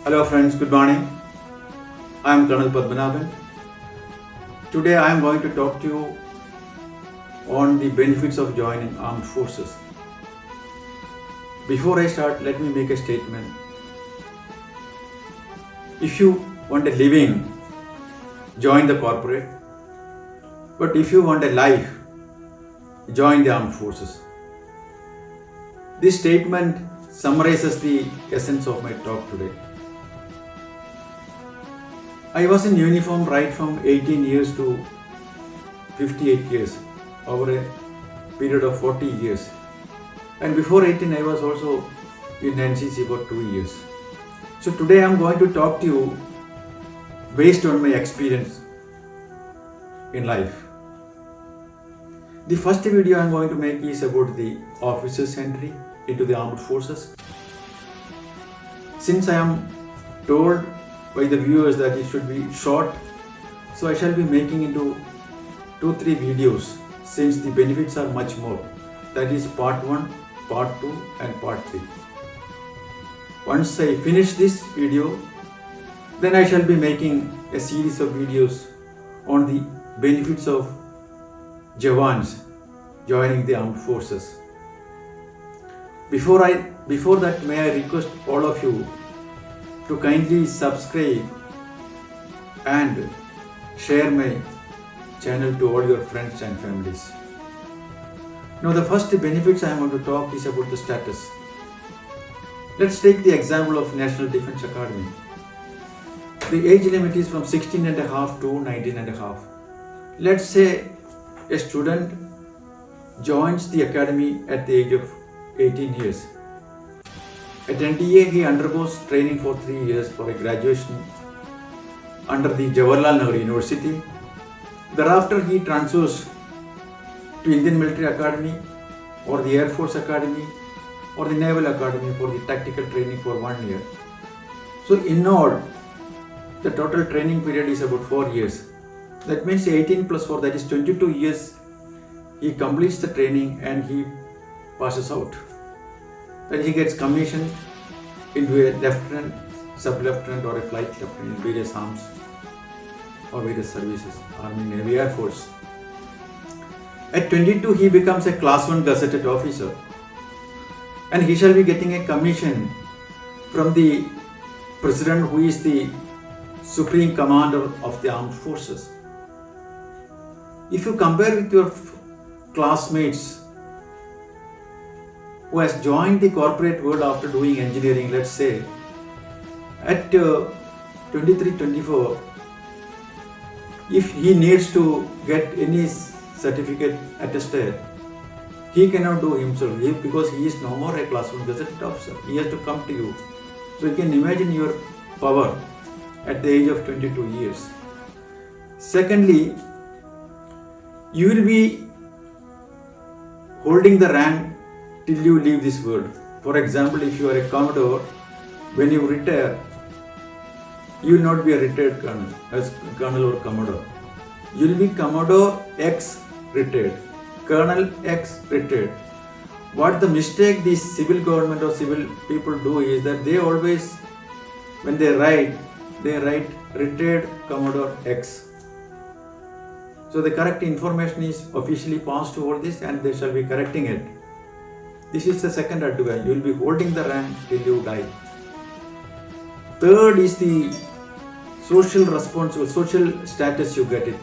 Hello friends, good morning. I am Colonel Padmanabhan. Today I am going to talk to you on the benefits of joining armed forces. Before I start, let me make a statement. If you want a living, join the corporate. But if you want a life, join the armed forces. This statement summarizes the essence of my talk today. I was in uniform right from 18 years to 58 years, over a period of 40 years. And before 18, I was also in NCC for 2 years. So today I am going to talk to you based on my experience in life. The first video I am going to make is about the officer's entry into the armed forces. Since I am told by the viewers that it should be short, so I shall be making into 2-3 videos since the benefits are much more. That is part 1, part 2 and part 3. Once I finish this video, then I shall be making a series of videos on the benefits of Jawans joining the armed forces. Before that, may I request all of you to kindly subscribe and share my channel to all your friends and families. Now the first benefits I want to talk is about the status. Let's take the example of National Defence Academy. The age limit is from 16 and a half to 19 and a half. Let's say a student joins the academy at the age of 18 years. At NDA, he undergoes training for 3 years for a graduation under the Jawaharlal Nehru University. Thereafter, he transfers to Indian Military Academy or the Air Force Academy or the Naval Academy for the tactical training for 1 year. So in all, the total training period is about 4 years. That means 18 plus 4, that is 22 years. He completes the training and he passes out. Then he gets commissioned into a lieutenant, sub-lieutenant or a flight lieutenant in various arms or various services, Army, Navy, Air Force. At 22, he becomes a Class 1 gazetted officer and he shall be getting a commission from the President, who is the Supreme Commander of the Armed Forces. If you compare with your classmates who has joined the corporate world after doing engineering, let's say, at 23, 24, if he needs to get any certificate attested, he cannot do himself because he is no more a Class 1 gazetted officer. He has to come to you. So you can imagine your power at the age of 22 years. Secondly, you will be holding the rank till you leave this world. For example, if you are a Commodore, when you retire, you will not be a retired colonel, as Colonel or Commodore. You will be Commodore X retired, Colonel X retired. What the mistake these civil government or civil people do is that they always, when they write retired Commodore X. So the correct information is officially passed to all this and they shall be correcting it. This is the second advantage. You will be holding the rank till you die. Third is the social status you get it,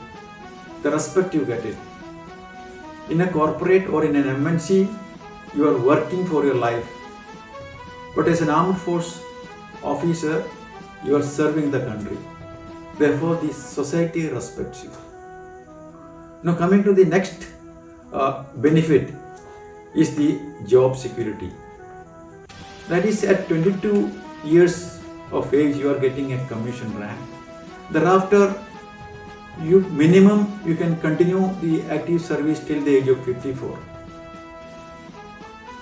the respect you get it. In a corporate or in an MNC, you are working for your life. But as an armed force officer, you are serving the country. Therefore, the society respects you. Now coming to the next benefit is the job security. That is, at 22 years of age, you are getting a commission rank. Thereafter, you can continue the active service till the age of 54.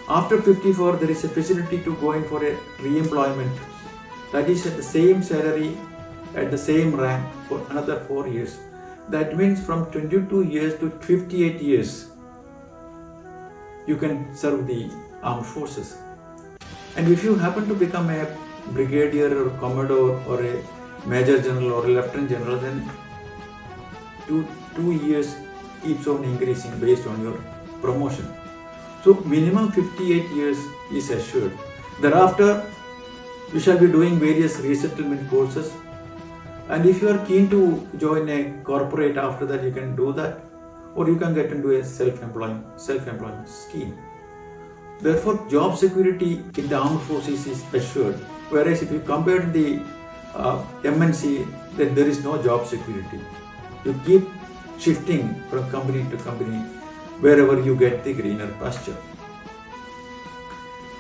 After 54, there is a facility to go in for a re-employment. That is at the same salary, at the same rank for another 4 years. That means from 22 years to 58 years, you can serve the armed forces. And if you happen to become a brigadier or commodore or a major general or a lieutenant general, then two years keeps on increasing based on your promotion. So minimum 58 years is assured. Thereafter, you shall be doing various resettlement courses, and if you are keen to join a corporate after that, you can do that, or you can get into a self-employment scheme. Therefore, job security in the armed forces is assured. Whereas if you compare the MNC, then there is no job security. You keep shifting from company to company wherever you get the greener pasture.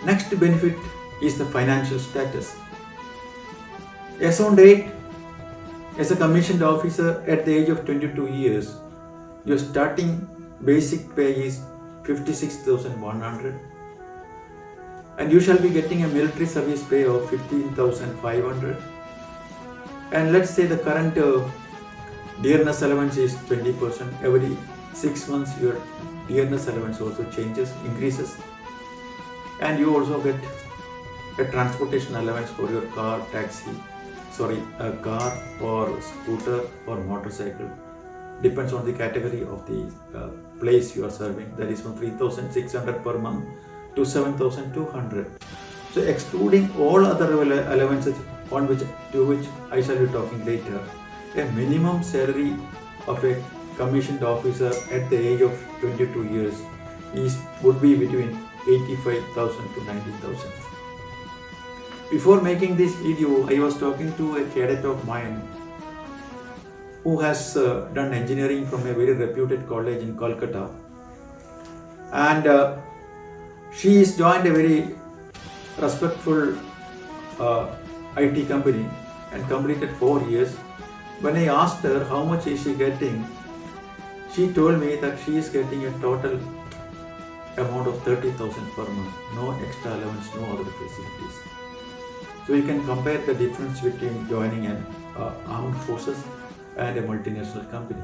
Next benefit is the financial status. As on date, as a commissioned officer at the age of 22 years, your starting basic pay is 56,100, and you shall be getting a military service pay of 15,500. And let's say the current dearness allowance is 20%. Every 6 months your dearness allowance also increases, and you also get a transportation allowance for your car or scooter or motorcycle. Depends on the category of the place you are serving. That is from 3,600 per month to 7,200. So excluding all other allowances to which I shall be talking later, a minimum salary of a commissioned officer at the age of 22 years would be between 85,000 to 90,000. Before making this video, I was talking to a cadet of mine who has done engineering from a very reputed college in Kolkata, and she is joined a very respectful IT company and completed 4 years. When I asked her how much is she getting, she told me that she is getting a total amount of 30,000 per month, no extra allowance, no other facilities. So you can compare the difference between joining an armed forces and a multinational company.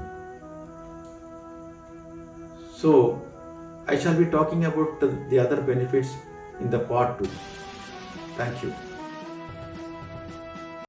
So I shall be talking about the other benefits in the part 2. Thank you.